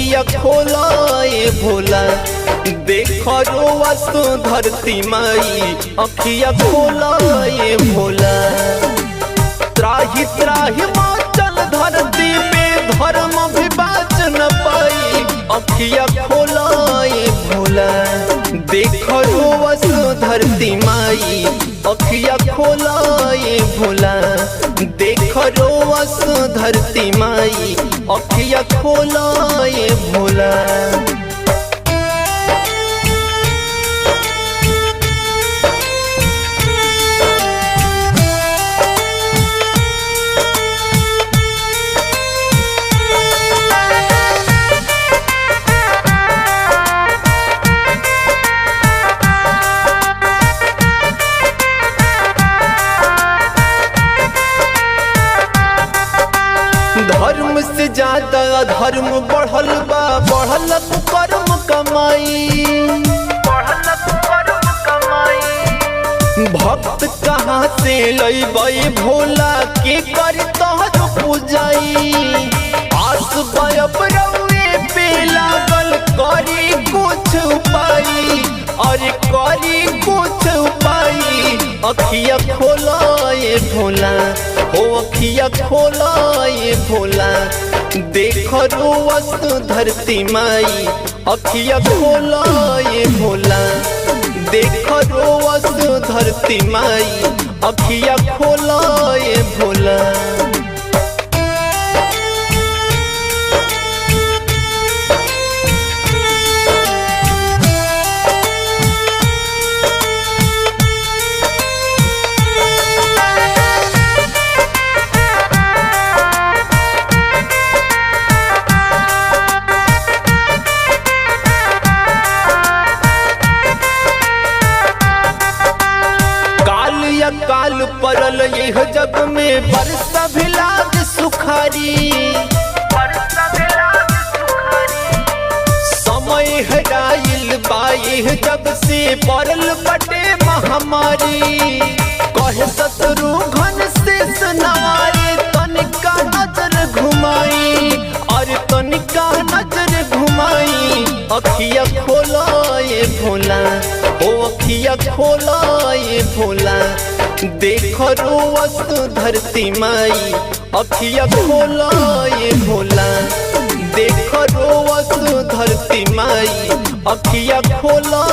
अखिया खोला ए भोला, देख रोवस धरती माई अखिया खोला ए भोला। त्राहि त्राहि माचल धरती पे धर्म भी बाच न पाई, अखिया खोला ए भोला, देख रोवस धरती माई अखिया खोला ए भोला, देख रोवस धरती माई अखिया खोला ए भोला। धर्म से ज्यादा धर्म बढ़ल बा, बढ़ल कर्म कमाई, भक्त कहाँ से लैबै भोला के कर तोहर पूजाई। आस बरब रउए पे लागल करी कुछ उपाय, अरे करी कुछ उपाय। अखिया खोला ए भोला, ओ अखिया खोला ए भोला, देख रोवस धरती माई अखिया खोला ए भोला, देख रोवस धरती माई अखिया खोला ए भोला। काल परल यह जग में बरसा भी लाग सुखारी, समय हराइल बाइह जग से परल बटे महामारी। कहे शत्रुघ्न से सनारे तनिका नजर घुमाई, और तनिका नजर घुमाई। अखिया खोला ए भोला, ओ अखिया खोला ए भोला, देख रोवस धरती माई अखिया खोला ए भोला, देख रोवस धरती माई अखिया खोला